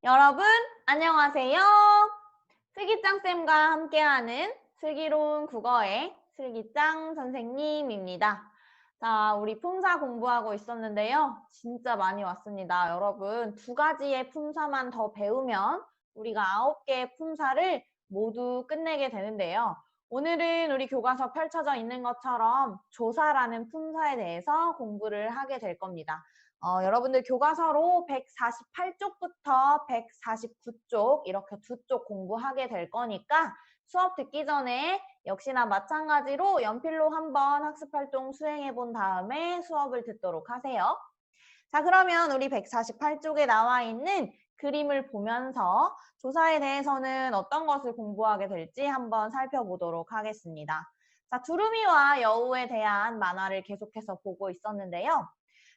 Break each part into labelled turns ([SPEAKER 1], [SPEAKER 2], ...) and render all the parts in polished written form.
[SPEAKER 1] 여러분, 안녕하세요. 슬기짱쌤과 함께하는 슬기로운 국어의 슬기짱 선생님입니다. 자, 우리 품사 공부하고 있었는데요. 진짜 많이 왔습니다. 여러분, 두 가지의 품사만 더 배우면 우리가 9개의 품사를 모두 끝내게 되는데요. 오늘은 우리 교과서 펼쳐져 있는 것처럼 조사라는 품사에 대해서 공부를 하게 될 겁니다. 여러분들 교과서로 148쪽부터 149쪽 이렇게 두 쪽 공부하게 될 거니까 수업 듣기 전에 역시나 마찬가지로 연필로 한번 학습활동 수행해 본 다음에 수업을 듣도록 하세요. 자, 그러면 우리 148쪽에 나와 있는 그림을 보면서 조사에 대해서는 어떤 것을 공부하게 될지 한번 살펴보도록 하겠습니다. 자, 두루미와 여우에 대한 만화를 계속해서 보고 있었는데요.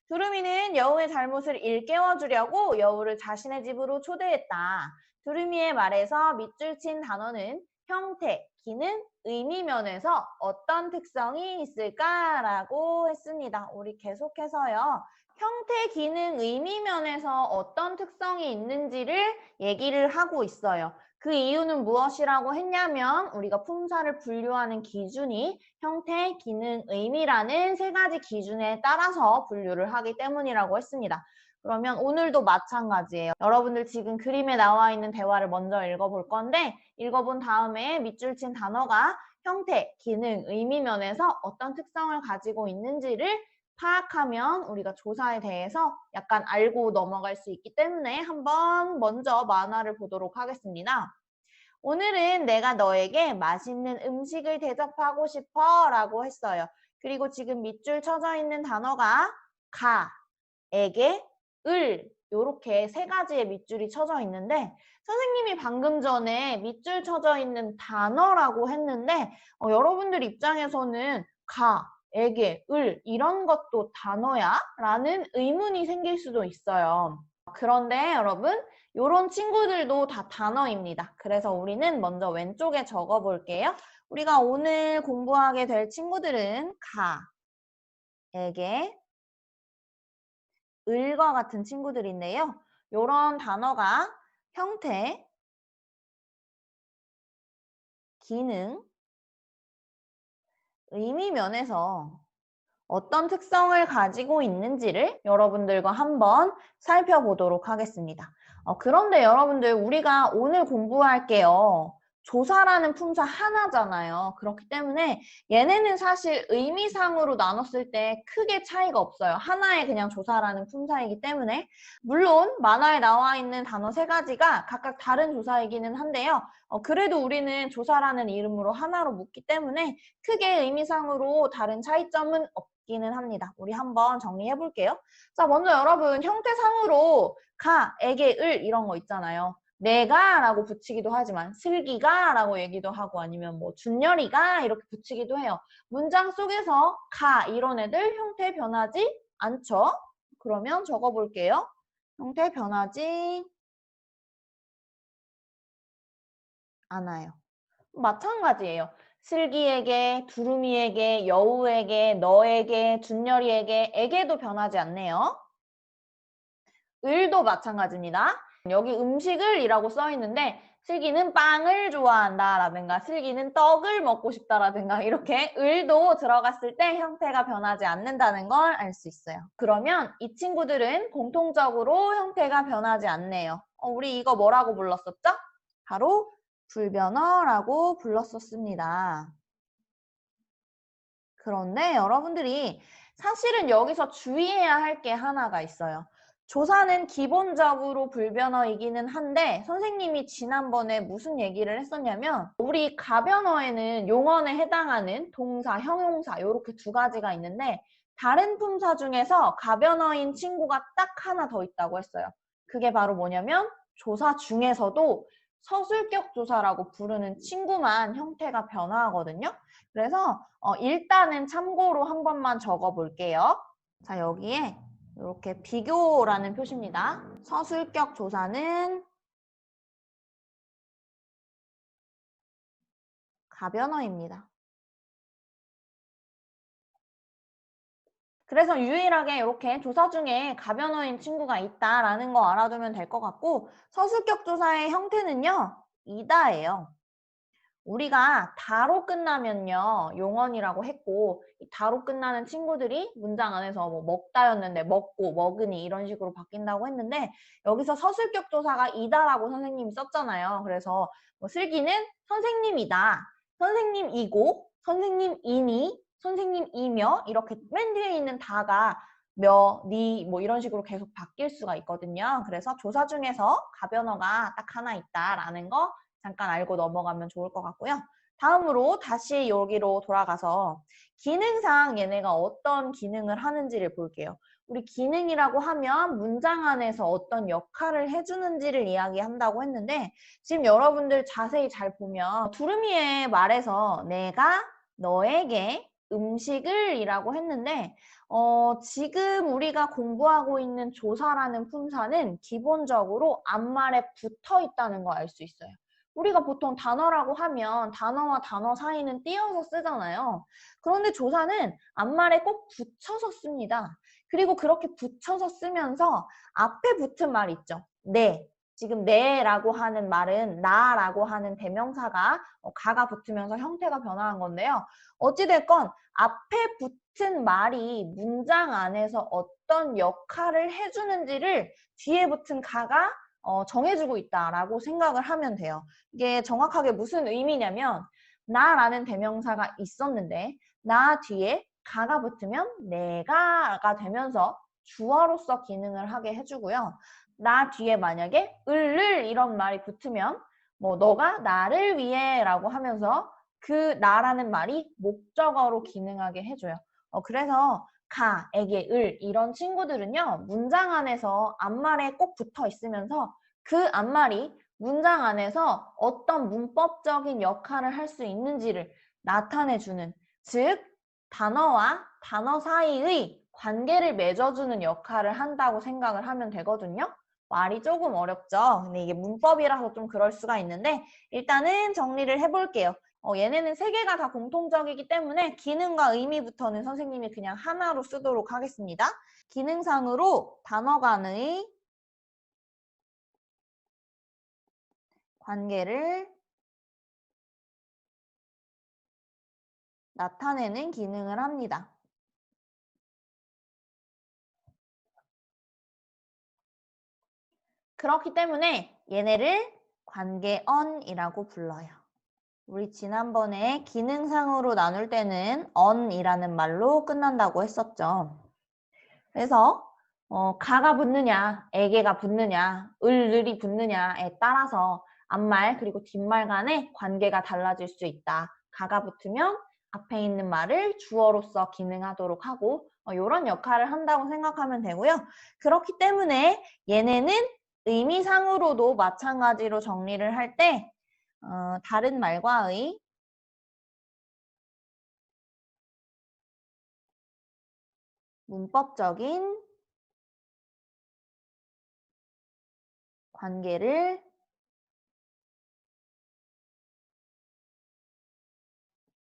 [SPEAKER 1] 두루미는 여우의 잘못을 일깨워주려고 여우를 자신의 집으로 초대했다. 두루미의 말에서 밑줄 친 단어는 형태, 기능, 의미 면에서 어떤 특성이 있을까라고 했습니다. 우리 계속해서요. 형태, 기능, 의미 면에서 어떤 특성이 있는지를 얘기를 하고 있어요. 그 이유는 무엇이라고 했냐면 우리가 품사를 분류하는 기준이 형태, 기능, 의미라는 세 가지 기준에 따라서 분류를 하기 때문이라고 했습니다. 그러면 오늘도 마찬가지예요. 여러분들 지금 그림에 나와 있는 대화를 먼저 읽어볼 건데 읽어본 다음에 밑줄 친 단어가 형태, 기능, 의미 면에서 어떤 특성을 가지고 있는지를 파악하면 우리가 조사에 대해서 약간 알고 넘어갈 수 있기 때문에 한번 먼저 만화를 보도록 하겠습니다. 오늘은 내가 너에게 맛있는 음식을 대접하고 싶어 라고 했어요. 그리고 지금 밑줄 쳐져 있는 단어가 가, 에게, 을 이렇게 세 가지의 밑줄이 쳐져 있는데 선생님이 방금 전에 밑줄 쳐져 있는 단어라고 했는데 여러분들 입장에서는 가, 에게, 을 이런 것도 단어야? 라는 의문이 생길 수도 있어요. 그런데 여러분 이런 친구들도 다 단어입니다. 그래서 우리는 먼저 왼쪽에 적어 볼게요. 우리가 오늘 공부하게 될 친구들은 가, 에게, 을과 같은 친구들인데요. 이런 단어가 형태, 기능, 의미 면에서 어떤 특성을 가지고 있는지를 여러분들과 한번 살펴보도록 하겠습니다. 그런데 여러분들 우리가 오늘 공부할게요. 조사라는 품사 하나잖아요. 그렇기 때문에 얘네는 사실 의미상으로 나눴을 때 크게 차이가 없어요. 하나의 그냥 조사라는 품사이기 때문에 물론 만화에 나와 있는 단어 세 가지가 각각 다른 조사이기는 한데요. 그래도 우리는 조사라는 이름으로 하나로 묶기 때문에 크게 의미상으로 다른 차이점은 없기는 합니다. 우리 한번 정리해 볼게요. 자, 먼저 여러분 형태상으로 가, 에게, 을 이런 거 있잖아요. 내가 라고 붙이기도 하지만 슬기가 라고 얘기도 하고 아니면 뭐 준열이가 이렇게 붙이기도 해요. 문장 속에서 가 이런 애들 형태 변하지 않죠? 그러면 적어볼게요. 형태 변하지 않아요. 마찬가지예요. 슬기에게, 두루미에게, 여우에게, 너에게, 준열이에게, 에게도 변하지 않네요. 을도 마찬가지입니다. 여기 음식을 이라고 써 있는데 슬기는 빵을 좋아한다 라든가 슬기는 떡을 먹고 싶다 라든가 이렇게 을도 들어갔을 때 형태가 변하지 않는다는 걸 알 수 있어요. 그러면 이 친구들은 공통적으로 형태가 변하지 않네요. 우리 이거 뭐라고 불렀었죠? 바로 불변어라고 불렀었습니다. 그런데 여러분들이 사실은 여기서 주의해야 할 게 하나가 있어요. 조사는 기본적으로 불변어이기는 한데 선생님이 지난번에 무슨 얘기를 했었냐면 우리 가변어에는 용언에 해당하는 동사, 형용사 이렇게 두 가지가 있는데 다른 품사 중에서 가변어인 친구가 딱 하나 더 있다고 했어요. 그게 바로 뭐냐면 조사 중에서도 서술격 조사라고 부르는 친구만 형태가 변화하거든요. 그래서 일단은 참고로 한 번만 적어 볼게요. 자, 여기에 이렇게 비교라는 표시입니다. 서술격 조사는 가변어입니다. 그래서 유일하게 이렇게 조사 중에 가변어인 친구가 있다라는 거 알아두면 될 것 같고 서술격 조사의 형태는요. 이다예요. 우리가 다로 끝나면요. 용언이라고 했고 이 다로 끝나는 친구들이 문장 안에서 뭐 먹다였는데 먹고 먹으니 이런 식으로 바뀐다고 했는데 여기서 서술격 조사가 이다라고 선생님이 썼잖아요. 그래서 뭐 슬기는 선생님이다. 선생님이고 선생님이니 선생님이며 이렇게 맨 뒤에 있는 다가 며, 니 뭐 이런 식으로 계속 바뀔 수가 있거든요. 그래서 조사 중에서 가변어가 딱 하나 있다라는 거 잠깐 알고 넘어가면 좋을 것 같고요. 다음으로 다시 여기로 돌아가서 기능상 얘네가 어떤 기능을 하는지를 볼게요. 우리 기능이라고 하면 문장 안에서 어떤 역할을 해주는지를 이야기한다고 했는데 지금 여러분들 자세히 잘 보면 두루미의 말에서 내가 너에게 음식을 이라고 했는데 지금 우리가 공부하고 있는 조사라는 품사는 기본적으로 앞말에 붙어 있다는 거 알 수 있어요. 우리가 보통 단어라고 하면 단어와 단어 사이는 띄어서 쓰잖아요. 그런데 조사는 앞말에 꼭 붙여서 씁니다. 그리고 그렇게 붙여서 쓰면서 앞에 붙은 말 있죠. 네. 지금 네라고 하는 말은 나라고 하는 대명사가 가가 붙으면서 형태가 변화한 건데요. 어찌됐건 앞에 붙은 말이 문장 안에서 어떤 역할을 해주는지를 뒤에 붙은 가가 정해주고 있다라고 생각을 하면 돼요. 이게 정확하게 무슨 의미냐면 나라는 대명사가 있었는데 나 뒤에 가가 붙으면 내가가 되면서 주어로서 기능을 하게 해주고요. 나 뒤에 만약에 을을 이런 말이 붙으면 뭐 너가 나를 위해 라고 하면서 그 나라는 말이 목적어로 기능하게 해줘요. 그래서 가, 에게, 을 이런 친구들은요. 문장 안에서 앞말에 꼭 붙어 있으면서 그 앞말이 문장 안에서 어떤 문법적인 역할을 할 수 있는지를 나타내주는 즉 단어와 단어 사이의 관계를 맺어주는 역할을 한다고 생각을 하면 되거든요. 말이 조금 어렵죠. 근데 이게 문법이라서 좀 그럴 수가 있는데 일단은 정리를 해볼게요. 얘네는 세 개가 다 공통적이기 때문에 기능과 의미부터는 선생님이 그냥 하나로 쓰도록 하겠습니다. 기능상으로 단어 간의 관계를 나타내는 기능을 합니다. 그렇기 때문에 얘네를 관계언이라고 불러요. 우리 지난번에 기능상으로 나눌 때는 언이라는 말로 끝난다고 했었죠. 그래서 가가 붙느냐, 에게가 붙느냐, 을이 붙느냐에 따라서 앞말 그리고 뒷말 간의 관계가 달라질 수 있다. 가가 붙으면 앞에 있는 말을 주어로서 기능하도록 하고 이런 역할을 한다고 생각하면 되고요. 그렇기 때문에 얘네는 의미상으로도 마찬가지로 정리를 할 때 다른 말과의 문법적인 관계를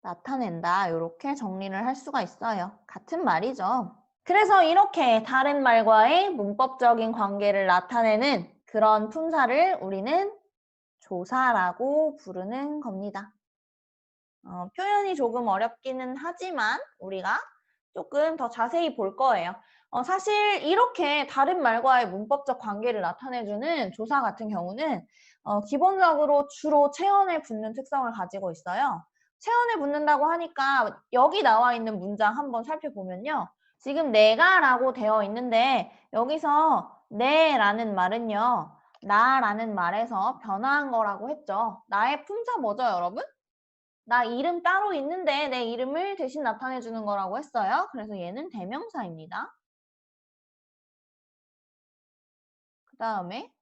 [SPEAKER 1] 나타낸다. 이렇게 정리를 할 수가 있어요. 같은 말이죠. 그래서 이렇게 다른 말과의 문법적인 관계를 나타내는 그런 품사를 우리는 조사라고 부르는 겁니다. 표현이 조금 어렵기는 하지만 우리가 조금 더 자세히 볼 거예요. 사실 이렇게 다른 말과의 문법적 관계를 나타내주는 조사 같은 경우는 기본적으로 주로 체언에 붙는 특성을 가지고 있어요. 체언에 붙는다고 하니까 여기 나와 있는 문장 한번 살펴보면요. 지금 내가라고 되어 있는데 여기서 네라는 말은요. 나라는 말에서 변화한 거라고 했죠. 나의 품사 뭐죠, 여러분? 나 이름 따로 있는데 내 이름을 대신 나타내 주는 거라고 했어요. 그래서 얘는 대명사입니다. 그 다음에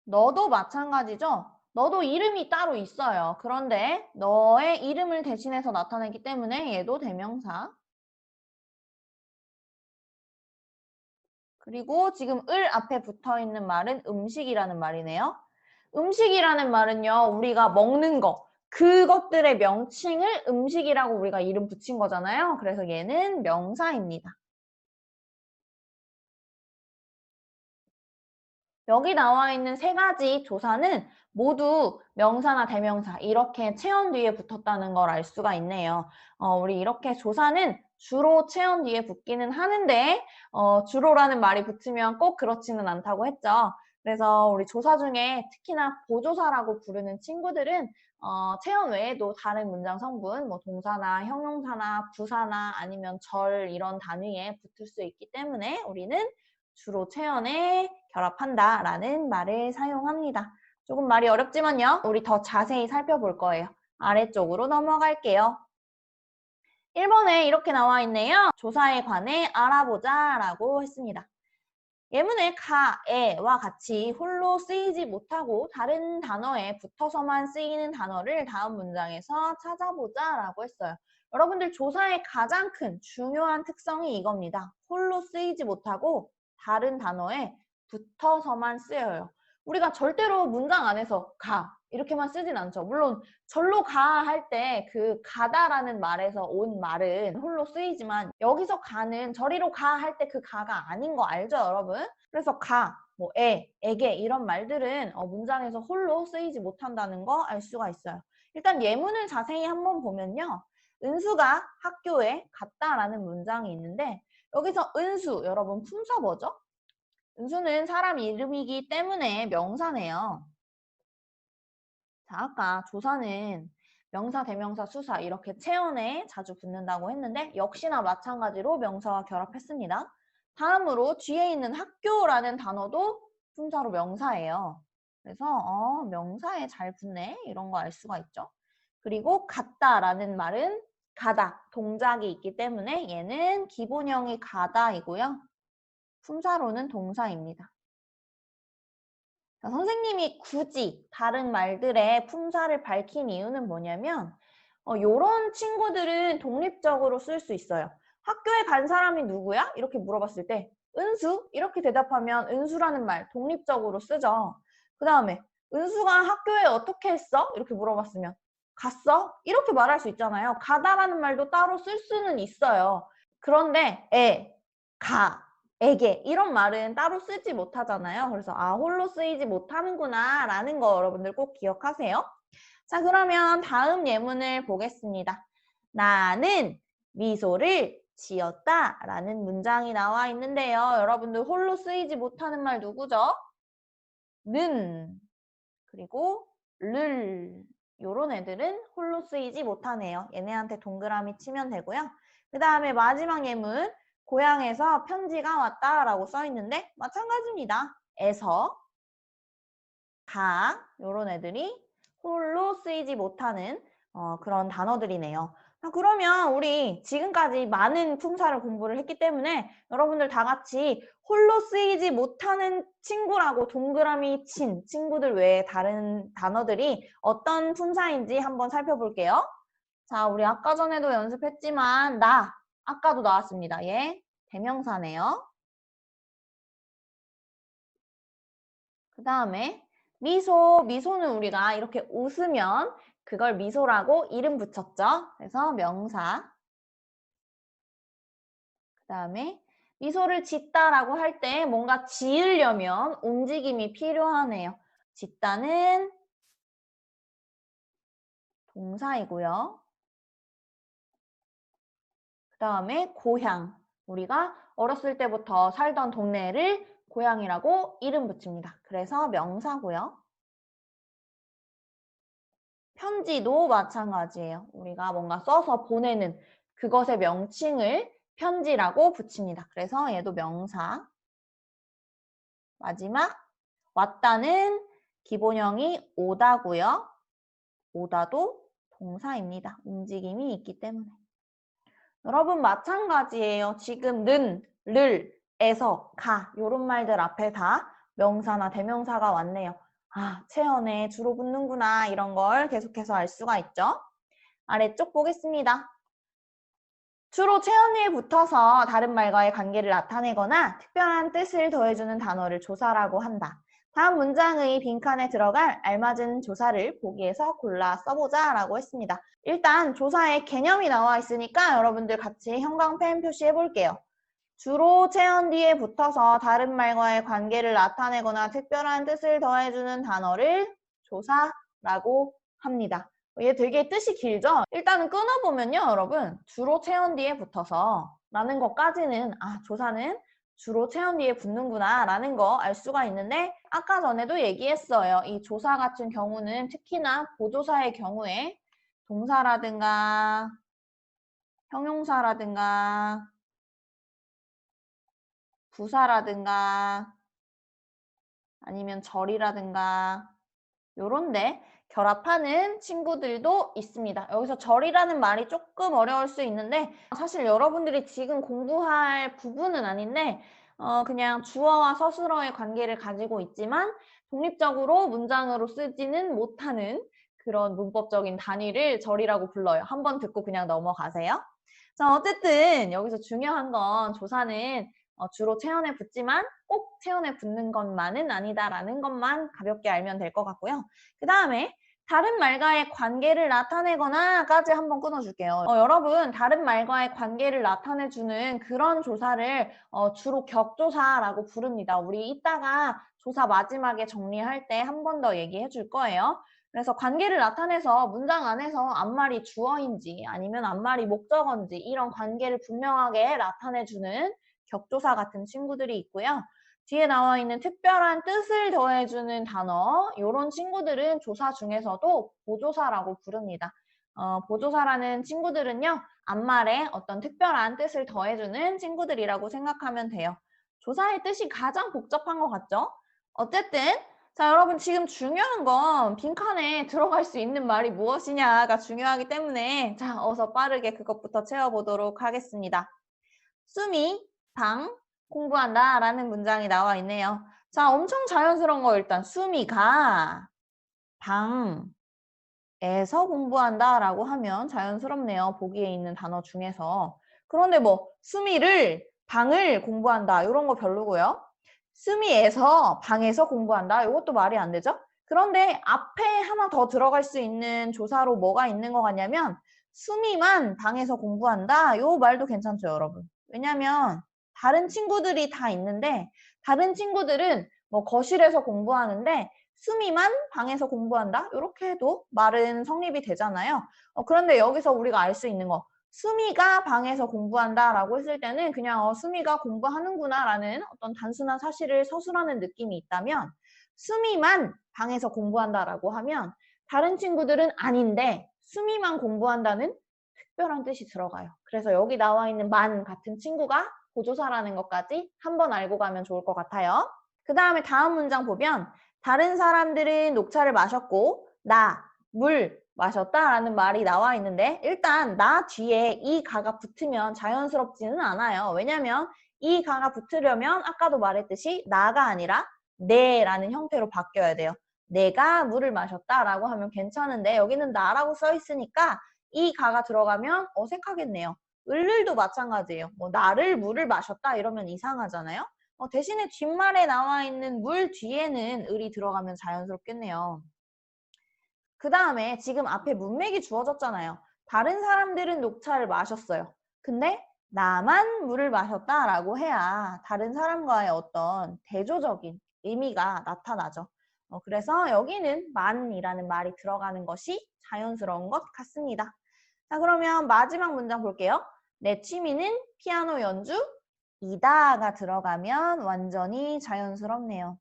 [SPEAKER 1] 너도 마찬가지죠. 너도 이름이 따로 있어요. 그런데 너의 이름을 대신해서 나타내기 때문에 얘도 대명사. 그리고 지금 을 앞에 붙어 있는 말은 음식이라는 말이네요. 음식이라는 말은요. 우리가 먹는 거. 그것들의 명칭을 음식이라고 우리가 이름 붙인 거잖아요. 그래서 얘는 명사입니다. 여기 나와 있는 세 가지 조사는 모두 명사나 대명사 이렇게 체언 뒤에 붙었다는 걸 알 수가 있네요. 우리 이렇게 조사는 주로 체언 뒤에 붙기는 하는데 주로라는 말이 붙으면 꼭 그렇지는 않다고 했죠. 그래서 우리 조사 중에 특히나 보조사라고 부르는 친구들은 체언 외에도 다른 문장 성분, 뭐 동사나 형용사나 부사나 아니면 절 이런 단위에 붙을 수 있기 때문에 우리는 주로 체언에 결합한다라는 말을 사용합니다. 조금 말이 어렵지만요. 우리 더 자세히 살펴볼 거예요. 아래쪽으로 넘어갈게요. 1번에 이렇게 나와 있네요. 조사에 관해 알아보자 라고 했습니다. 예문에 가, 에와 같이 홀로 쓰이지 못하고 다른 단어에 붙어서만 쓰이는 단어를 다음 문장에서 찾아보자 라고 했어요. 여러분들 조사의 가장 큰 중요한 특성이 이겁니다. 홀로 쓰이지 못하고 다른 단어에 붙어서만 쓰여요. 우리가 절대로 문장 안에서 가 이렇게만 쓰진 않죠. 물론 절로 가 할 때 그 가다라는 말에서 온 말은 홀로 쓰이지만 여기서 가는 저리로 가 할 때 그 가가 아닌 거 알죠, 여러분? 그래서 가, 뭐 에게 이런 말들은 문장에서 홀로 쓰이지 못한다는 거 알 수가 있어요. 일단 예문을 자세히 한번 보면요. 은수가 학교에 갔다라는 문장이 있는데 여기서 은수, 여러분 품사 뭐죠? 은수는 사람 이름이기 때문에 명사네요. 자, 아까 조사는 명사, 대명사, 수사 이렇게 체언에 자주 붙는다고 했는데 역시나 마찬가지로 명사와 결합했습니다. 다음으로 뒤에 있는 학교라는 단어도 품사로 명사예요. 그래서 명사에 잘 붙네 이런 거 알 수가 있죠. 그리고 갔다라는 말은 가다, 동작이 있기 때문에 얘는 기본형이 가다이고요. 품사로는 동사입니다. 자, 선생님이 굳이 다른 말들의 품사를 밝힌 이유는 뭐냐면 요런 친구들은 독립적으로 쓸 수 있어요. 학교에 간 사람이 누구야? 이렇게 물어봤을 때 은수? 이렇게 대답하면 은수라는 말 독립적으로 쓰죠. 그 다음에 은수가 학교에 어떻게 했어? 이렇게 물어봤으면 갔어? 이렇게 말할 수 있잖아요. 가다라는 말도 따로 쓸 수는 있어요. 그런데 가, 에게 이런 말은 따로 쓰지 못하잖아요. 그래서 홀로 쓰이지 못하는구나 라는 거 여러분들 꼭 기억하세요. 자, 그러면 다음 예문을 보겠습니다. 나는 미소를 지었다 라는 문장이 나와 있는데요. 여러분들 홀로 쓰이지 못하는 말 누구죠? 는 그리고 를 요런 애들은 홀로 쓰이지 못하네요. 얘네한테 동그라미 치면 되고요. 그 다음에 마지막 예문 고향에서 편지가 왔다라고 써 있는데 마찬가지입니다. 에서, 가 요런 애들이 홀로 쓰이지 못하는 그런 단어들이네요. 그러면 우리 지금까지 많은 품사를 공부를 했기 때문에 여러분들 다 같이 홀로 쓰이지 못하는 친구라고 동그라미 친 친구들 외에 다른 단어들이 어떤 품사인지 한번 살펴볼게요. 자, 우리 아까 전에도 연습했지만 나, 아까도 나왔습니다. 얘 대명사네요. 그 다음에 미소는 우리가 이렇게 웃으면 그걸 미소라고 이름 붙였죠. 그래서 명사. 그 다음에 미소를 짓다라고 할 때 뭔가 지으려면 움직임이 필요하네요. 짓다는 동사이고요. 그 다음에 고향. 우리가 어렸을 때부터 살던 동네를 고향이라고 이름 붙입니다. 그래서 명사고요. 편지도 마찬가지예요. 우리가 뭔가 써서 보내는 그것의 명칭을 편지라고 붙입니다. 그래서 얘도 명사. 마지막 왔다는 기본형이 오다고요. 오다도 동사입니다. 움직임이 있기 때문에. 여러분 마찬가지예요. 지금 는, 를, 에서, 가 이런 말들 앞에 다 명사나 대명사가 왔네요. 체언에 주로 붙는구나 이런 걸 계속해서 알 수가 있죠. 아래쪽 보겠습니다. 주로 체언에 붙어서 다른 말과의 관계를 나타내거나 특별한 뜻을 더해주는 단어를 조사라고 한다. 다음 문장의 빈칸에 들어갈 알맞은 조사를 보기에서 골라 써보자 라고 했습니다. 일단 조사의 개념이 나와 있으니까 여러분들 같이 형광펜 표시해 볼게요. 주로 체언 뒤에 붙어서 다른 말과의 관계를 나타내거나 특별한 뜻을 더해주는 단어를 조사라고 합니다. 얘 되게 뜻이 길죠? 일단은 끊어보면요, 여러분. 주로 체언 뒤에 붙어서 라는 것까지는 조사는 주로 체언 뒤에 붙는구나 라는 거 알 수가 있는데 아까 전에도 얘기했어요. 이 조사 같은 경우는 특히나 보조사의 경우에 동사라든가 형용사라든가 부사라든가 아니면 절이라든가 요런데 결합하는 친구들도 있습니다. 여기서 절이라는 말이 조금 어려울 수 있는데 사실 여러분들이 지금 공부할 부분은 아닌데 그냥 주어와 서술어의 관계를 가지고 있지만 독립적으로 문장으로 쓰지는 못하는 그런 문법적인 단위를 절이라고 불러요. 한번 듣고 그냥 넘어가세요. 자, 어쨌든 여기서 중요한 건 조사는 주로 체언에 붙지만 꼭 체언에 붙는 것만은 아니다라는 것만 가볍게 알면 될 것 같고요. 그 다음에 다른 말과의 관계를 나타내거나까지 한번 끊어줄게요. 여러분 다른 말과의 관계를 나타내주는 그런 조사를 주로 격조사라고 부릅니다. 우리 이따가 조사 마지막에 정리할 때 한 번 더 얘기해 줄 거예요. 그래서 관계를 나타내서 문장 안에서 앞말이 주어인지 아니면 앞말이 목적어인지 이런 관계를 분명하게 나타내주는 격조사 같은 친구들이 있고요. 뒤에 나와 있는 특별한 뜻을 더해주는 단어 이런 친구들은 조사 중에서도 보조사라고 부릅니다. 보조사라는 친구들은요. 앞말에 어떤 특별한 뜻을 더해주는 친구들이라고 생각하면 돼요. 조사의 뜻이 가장 복잡한 것 같죠? 어쨌든 자, 여러분 지금 중요한 건 빈칸에 들어갈 수 있는 말이 무엇이냐가 중요하기 때문에 자, 어서 빠르게 그것부터 채워보도록 하겠습니다. 수미, 방, 공부한다 라는 문장이 나와 있네요. 자, 엄청 자연스러운 거 일단 수미가 방에서 공부한다 라고 하면 자연스럽네요. 보기에 있는 단어 중에서. 그런데 뭐 수미를 방을 공부한다 이런 거 별로고요. 수미에서 방에서 공부한다 이것도 말이 안 되죠. 그런데 앞에 하나 더 들어갈 수 있는 조사로 뭐가 있는 것 같냐면 수미만 방에서 공부한다 이 말도 괜찮죠, 여러분. 왜냐면 다른 친구들이 다 있는데 다른 친구들은 뭐 거실에서 공부하는데 수미만 방에서 공부한다 이렇게 해도 말은 성립이 되잖아요. 그런데 여기서 우리가 알 수 있는 거 수미가 방에서 공부한다 라고 했을 때는 그냥 수미가 공부하는구나 라는 어떤 단순한 사실을 서술하는 느낌이 있다면 수미만 방에서 공부한다 라고 하면 다른 친구들은 아닌데 수미만 공부한다는 특별한 뜻이 들어가요. 그래서 여기 나와 있는 만 같은 친구가 보조사라는 것까지 한번 알고 가면 좋을 것 같아요. 그 다음에 다음 문장 보면 다른 사람들은 녹차를 마셨고 나, 물 마셨다라는 말이 나와 있는데 일단 나 뒤에 이 가가 붙으면 자연스럽지는 않아요. 왜냐면 이 가가 붙으려면 아까도 말했듯이 나가 아니라 네라는 형태로 바뀌어야 돼요. 내가 물을 마셨다라고 하면 괜찮은데 여기는 나라고 써 있으니까 이 가가 들어가면 어색하겠네요. 을을도 마찬가지예요. 뭐 나를 물을 마셨다 이러면 이상하잖아요. 대신에 뒷말에 나와 있는 물 뒤에는 을이 들어가면 자연스럽겠네요. 그 다음에 지금 앞에 문맥이 주어졌잖아요. 다른 사람들은 녹차를 마셨어요. 근데 나만 물을 마셨다라고 해야 다른 사람과의 어떤 대조적인 의미가 나타나죠. 그래서 여기는 만이라는 말이 들어가는 것이 자연스러운 것 같습니다. 자, 그러면 마지막 문장 볼게요. 내 취미는 피아노 연주이다가 들어가면 완전히 자연스럽네요.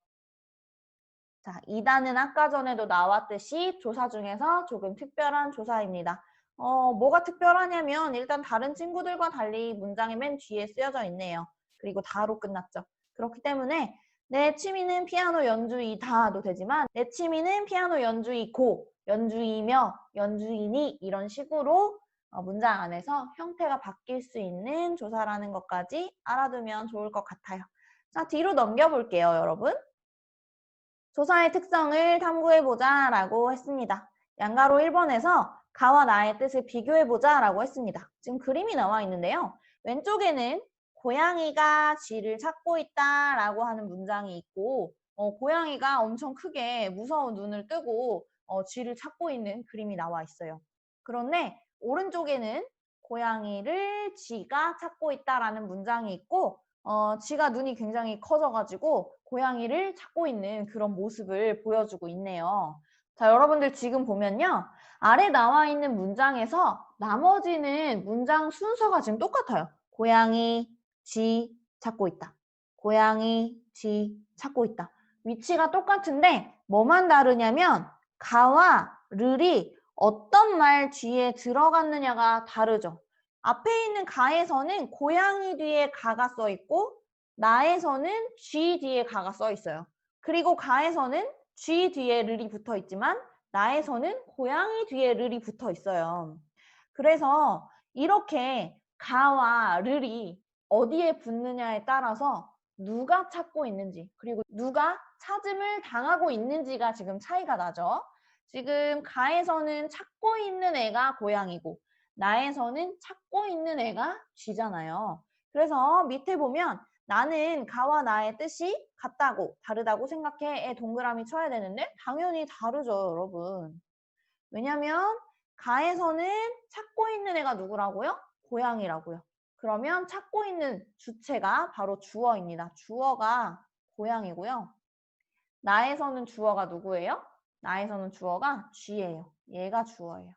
[SPEAKER 1] 자, 이다는 아까 전에도 나왔듯이 조사 중에서 조금 특별한 조사입니다. 뭐가 특별하냐면 일단 다른 친구들과 달리 문장의 맨 뒤에 쓰여져 있네요. 그리고 다로 끝났죠. 그렇기 때문에 내 취미는 피아노 연주이다도 되지만 내 취미는 피아노 연주이고 연주이며 연주이니 이런 식으로 문장 안에서 형태가 바뀔 수 있는 조사라는 것까지 알아두면 좋을 것 같아요. 자, 뒤로 넘겨볼게요, 여러분. 조사의 특성을 탐구해보자 라고 했습니다. 양가로 1번에서 가와 나의 뜻을 비교해보자 라고 했습니다. 지금 그림이 나와 있는데요. 왼쪽에는 고양이가 쥐를 찾고 있다 라고 하는 문장이 있고 고양이가 엄청 크게 무서운 눈을 뜨고 쥐를 찾고 있는 그림이 나와 있어요. 그런데 오른쪽에는 고양이를 쥐가 찾고 있다라는 문장이 있고 쥐가 눈이 굉장히 커져가지고 고양이를 찾고 있는 그런 모습을 보여주고 있네요. 자, 여러분들 지금 보면요. 아래 나와 있는 문장에서 나머지는 문장 순서가 지금 똑같아요. 고양이, 쥐 찾고 있다. 고양이, 쥐 찾고 있다. 위치가 똑같은데 뭐만 다르냐면 가와 르이 어떤 말 뒤에 들어갔느냐가 다르죠. 앞에 있는 가에서는 고양이 뒤에 가가 써 있고 나에서는 쥐 뒤에 가가 써 있어요. 그리고 가에서는 쥐 뒤에 르이 붙어 있지만 나에서는 고양이 뒤에 르이 붙어 있어요. 그래서 이렇게 가와 르이 어디에 붙느냐에 따라서 누가 찾고 있는지 그리고 누가 찾음을 당하고 있는지가 지금 차이가 나죠. 지금 가에서는 찾고 있는 애가 고양이고 나에서는 찾고 있는 애가 쥐잖아요. 그래서 밑에 보면 나는 가와 나의 뜻이 같다고 다르다고 생각해 동그라미 쳐야 되는데 당연히 다르죠, 여러분. 왜냐면 가에서는 찾고 있는 애가 누구라고요? 고양이라고요. 그러면 찾고 있는 주체가 바로 주어입니다. 주어가 고양이고요. 나에서는 주어가 누구예요? 나에서는 주어가 쥐예요. 얘가 주어예요.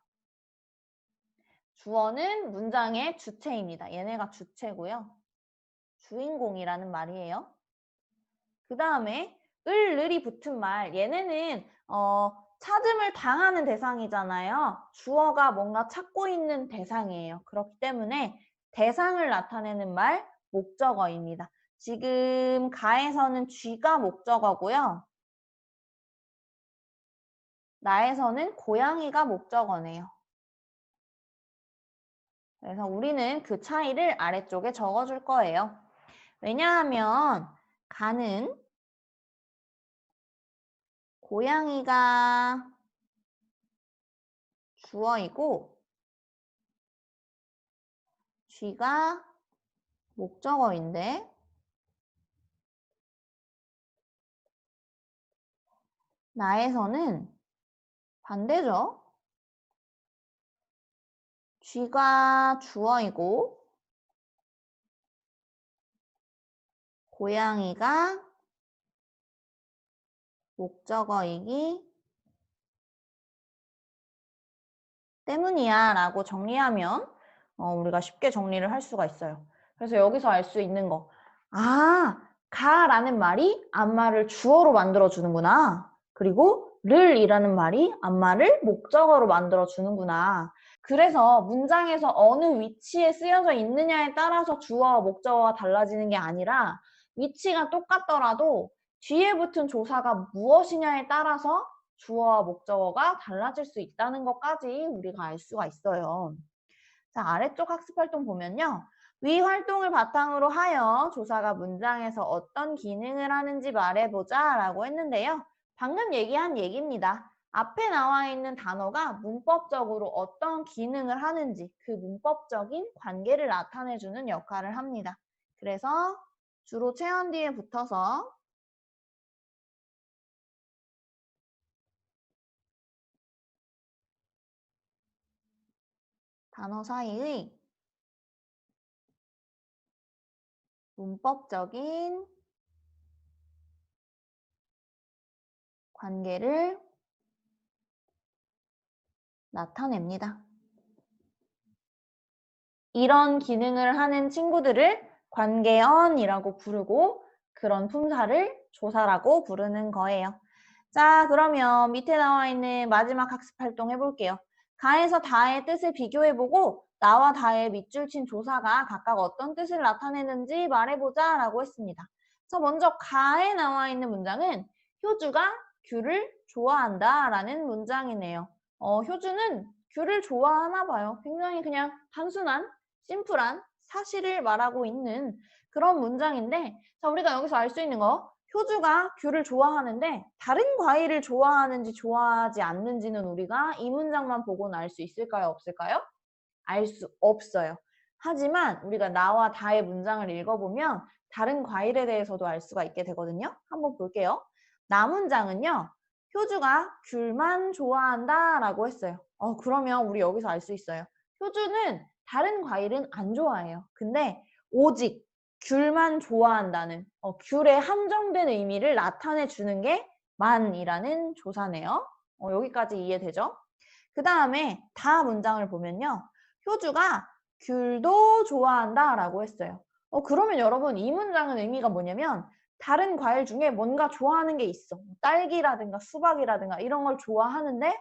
[SPEAKER 1] 주어는 문장의 주체입니다. 얘네가 주체고요. 주인공이라는 말이에요. 그 다음에 을이 붙은 말, 얘네는 찾음을 당하는 대상이잖아요. 주어가 뭔가 찾고 있는 대상이에요. 그렇기 때문에 대상을 나타내는 말, 목적어입니다. 지금 가에서는 쥐가 목적어고요. 나에서는 고양이가 목적어네요. 그래서 우리는 그 차이를 아래쪽에 적어줄 거예요. 왜냐하면 가는 고양이가 주어이고 쥐가 목적어인데 나에서는 반대죠. 쥐가 주어이고 고양이가 목적어이기 때문이야 라고 정리하면 우리가 쉽게 정리를 할 수가 있어요. 그래서 여기서 알 수 있는 거. 아, 가라는 말이 앞말을 주어로 만들어주는구나. 그리고 를이라는 말이 앞말을 목적어로 만들어주는구나. 그래서 문장에서 어느 위치에 쓰여져 있느냐에 따라서 주어와 목적어가 달라지는 게 아니라 위치가 똑같더라도 뒤에 붙은 조사가 무엇이냐에 따라서 주어와 목적어가 달라질 수 있다는 것까지 우리가 알 수가 있어요. 자, 아래쪽 학습활동 보면요. 위 활동을 바탕으로 하여 조사가 문장에서 어떤 기능을 하는지 말해보자 라고 했는데요. 방금 얘기한 얘기입니다. 앞에 나와 있는 단어가 문법적으로 어떤 기능을 하는지 그 문법적인 관계를 나타내주는 역할을 합니다. 그래서 주로 체언 뒤에 붙어서 단어 사이의 문법적인 관계를 나타냅니다. 이런 기능을 하는 친구들을 관계언이라고 부르고 그런 품사를 조사라고 부르는 거예요. 자, 그러면 밑에 나와 있는 마지막 학습 활동 해볼게요. 가에서 다의 뜻을 비교해보고 나와 다의 밑줄 친 조사가 각각 어떤 뜻을 나타내는지 말해보자 라고 했습니다. 그래서 먼저 가에 나와 있는 문장은 효주가 귤을 좋아한다 라는 문장이네요. 효주는 귤을 좋아하나 봐요. 굉장히 그냥 단순한 심플한 사실을 말하고 있는 그런 문장인데 자, 우리가 여기서 알 수 있는 거 효주가 귤을 좋아하는데 다른 과일을 좋아하는지 좋아하지 않는지는 우리가 이 문장만 보고는 알 수 있을까요? 없을까요? 알 수 없어요. 하지만 우리가 나와 다의 문장을 읽어보면 다른 과일에 대해서도 알 수가 있게 되거든요. 한번 볼게요. 나 문장은요. 효주가 귤만 좋아한다 라고 했어요. 그러면 우리 여기서 알 수 있어요. 효주는 다른 과일은 안 좋아해요. 근데 오직 귤만 좋아한다는 귤의 한정된 의미를 나타내 주는 게 만이라는 조사네요. 여기까지 이해되죠? 그 다음에 다 문장을 보면요. 효주가 귤도 좋아한다 라고 했어요. 그러면 여러분 이 문장은 의미가 뭐냐면 다른 과일 중에 뭔가 좋아하는 게 있어. 딸기라든가 수박이라든가 이런 걸 좋아하는데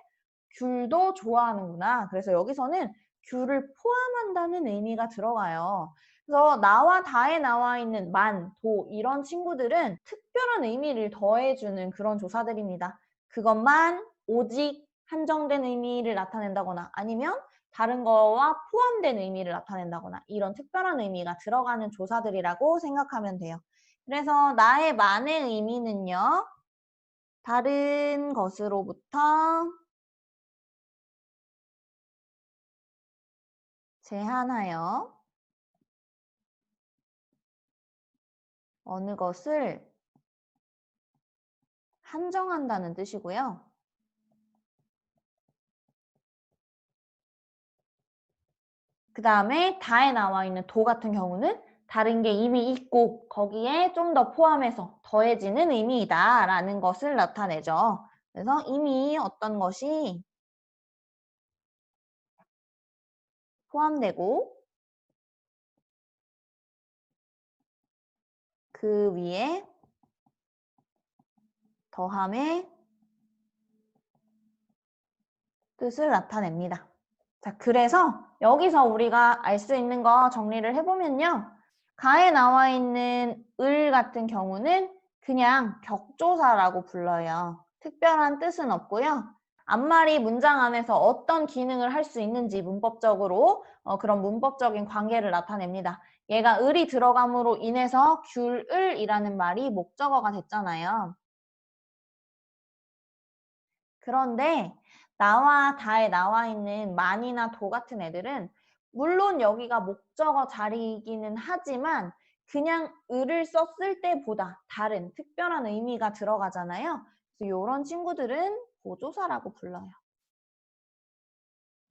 [SPEAKER 1] 귤도 좋아하는구나. 그래서 여기서는 귤을 포함한다는 의미가 들어가요. 그래서 나와 다에 나와 있는 만, 도 이런 친구들은 특별한 의미를 더해주는 그런 조사들입니다. 그것만 오직 한정된 의미를 나타낸다거나 아니면 다른 거와 포함된 의미를 나타낸다거나 이런 특별한 의미가 들어가는 조사들이라고 생각하면 돼요. 그래서 나의 만의 의미는요. 다른 것으로부터 제한하여 어느 것을 한정한다는 뜻이고요. 그 다음에 다에 나와 있는 도 같은 경우는 다른 게 이미 있고 거기에 좀 더 포함해서 더해지는 의미이다 라는 것을 나타내죠. 그래서 이미 어떤 것이 포함되고 그 위에 더함의 뜻을 나타냅니다. 자, 그래서 여기서 우리가 알 수 있는 거 정리를 해보면요. 가에 나와 있는 을 같은 경우는 그냥 격조사라고 불러요. 특별한 뜻은 없고요. 앞말이 문장 안에서 어떤 기능을 할 수 있는지 문법적으로 그런 문법적인 관계를 나타냅니다. 얘가 을이 들어감으로 인해서 귤을이라는 말이 목적어가 됐잖아요. 그런데 나와 다에 나와 있는 만이나 도 같은 애들은 물론 여기가 목적어 자리이기는 하지만 그냥 을을 썼을 때보다 다른 특별한 의미가 들어가잖아요. 그래서 이런 친구들은 보조사라고 불러요.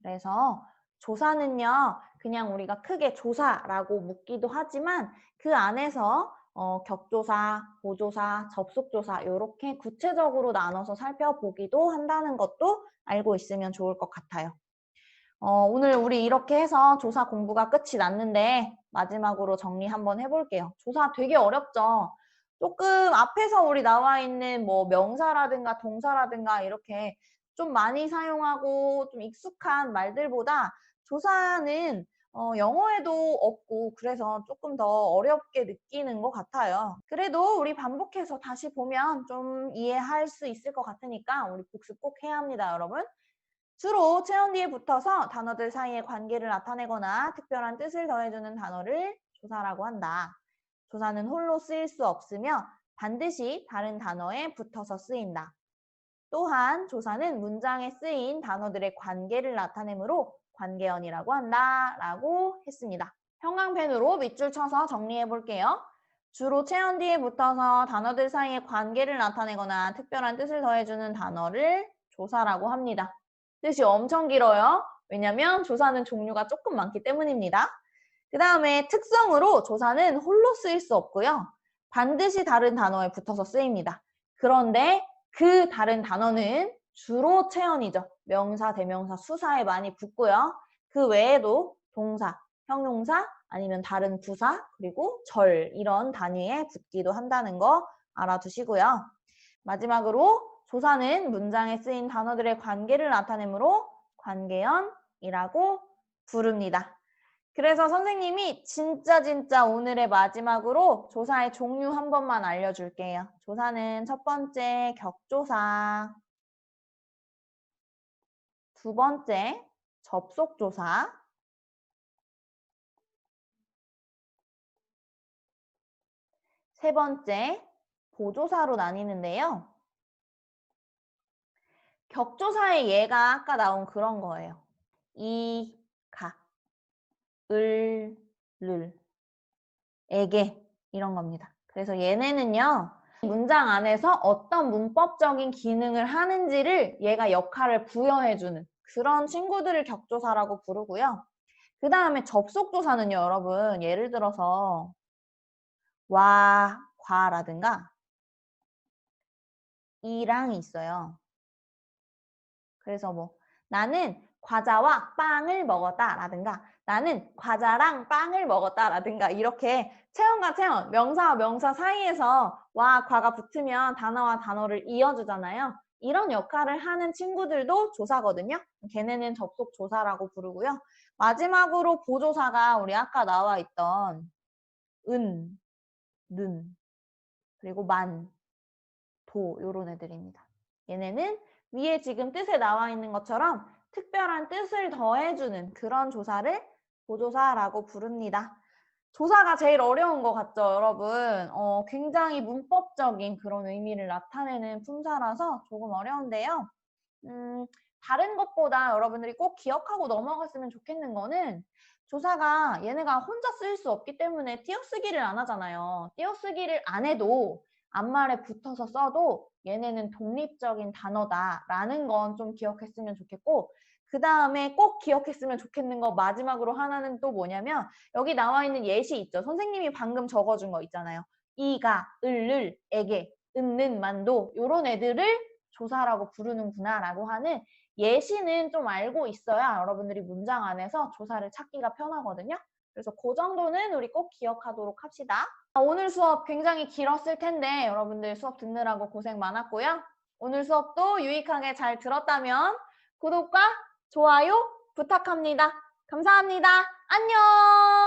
[SPEAKER 1] 그래서 조사는요, 그냥 우리가 크게 조사라고 묻기도 하지만 그 안에서 격조사, 보조사, 접속조사 이렇게 구체적으로 나눠서 살펴보기도 한다는 것도 알고 있으면 좋을 것 같아요. 오늘 우리 이렇게 해서 조사 공부가 끝이 났는데 마지막으로 정리 한번 해볼게요. 조사 되게 어렵죠? 조금 앞에서 우리 나와 있는 뭐 명사라든가 동사라든가 이렇게 좀 많이 사용하고 좀 익숙한 말들보다 조사는 영어에도 없고 그래서 조금 더 어렵게 느끼는 것 같아요. 그래도 우리 반복해서 다시 보면 좀 이해할 수 있을 것 같으니까 우리 복습 꼭 해야 합니다, 여러분. 주로 체온 뒤에 붙어서 단어들 사이의 관계를 나타내거나 특별한 뜻을 더해주는 단어를 조사라고 한다. 조사는 홀로 쓰일 수 없으며 반드시 다른 단어에 붙어서 쓰인다. 또한 조사는 문장에 쓰인 단어들의 관계를 나타내므로 관계연이라고 한다 라고 했습니다. 형광펜으로 밑줄 쳐서 정리해 볼게요. 주로 체온 뒤에 붙어서 단어들 사이의 관계를 나타내거나 특별한 뜻을 더해주는 단어를 조사라고 합니다. 뜻이 엄청 길어요. 왜냐면 조사는 종류가 조금 많기 때문입니다. 그 다음에 특성으로 조사는 홀로 쓰일 수 없고요. 반드시 다른 단어에 붙어서 쓰입니다. 그런데 그 다른 단어는 주로 체언이죠. 명사, 대명사, 수사에 많이 붙고요. 그 외에도 동사, 형용사, 아니면 다른 부사, 그리고 절 이런 단위에 붙기도 한다는 거 알아두시고요. 마지막으로 조사는 문장에 쓰인 단어들의 관계를 나타내므로 관계연이라고 부릅니다. 그래서 선생님이 진짜 오늘의 마지막으로 조사의 종류 한 번만 알려줄게요. 조사는 첫 번째 격조사, 두 번째 접속조사, 세 번째 보조사로 나뉘는데요. 격조사의 예가 아까 나온 그런 거예요. 이, 가, 을, 를, 에게 이런 겁니다. 그래서 얘네는요. 문장 안에서 어떤 문법적인 기능을 하는지를 얘가 역할을 부여해주는 그런 친구들을 격조사라고 부르고요. 그 다음에 접속조사는요, 여러분. 예를 들어서 와, 과라든가 이랑이 있어요. 그래서 뭐 나는 과자와 빵을 먹었다라든가 나는 과자랑 빵을 먹었다라든가 이렇게 체험과 체험, 명사와 명사 사이에서 와, 과가 붙으면 단어와 단어를 이어주잖아요. 이런 역할을 하는 친구들도 조사거든요. 걔네는 접속 조사라고 부르고요. 마지막으로 보조사가 우리 아까 나와 있던 은, 는, 그리고 만, 도 요런 애들입니다. 얘네는 위에 지금 뜻에 나와 있는 것처럼 특별한 뜻을 더해주는 그런 조사를 보조사라고 부릅니다. 조사가 제일 어려운 것 같죠, 여러분? 굉장히 문법적인 그런 의미를 나타내는 품사라서 조금 어려운데요. 다른 것보다 여러분들이 꼭 기억하고 넘어갔으면 좋겠는 거는 조사가 얘네가 혼자 쓸 수 없기 때문에 띄어쓰기를 안 하잖아요. 띄어쓰기를 안 해도 앞말에 붙어서 써도 얘네는 독립적인 단어다라는 건 좀 기억했으면 좋겠고 그 다음에 꼭 기억했으면 좋겠는 거 마지막으로 하나는 또 뭐냐면 여기 나와 있는 예시 있죠. 선생님이 방금 적어준 거 있잖아요. 이가, 을을, 에게, 은는, 만도 요런 애들을 조사라고 부르는구나 라고 하는 예시는 좀 알고 있어야 여러분들이 문장 안에서 조사를 찾기가 편하거든요. 그래서 그 정도는 우리 꼭 기억하도록 합시다. 오늘 수업 굉장히 길었을 텐데 여러분들 수업 듣느라고 고생 많았고요. 오늘 수업도 유익하게 잘 들었다면 구독과 좋아요 부탁합니다. 감사합니다. 안녕!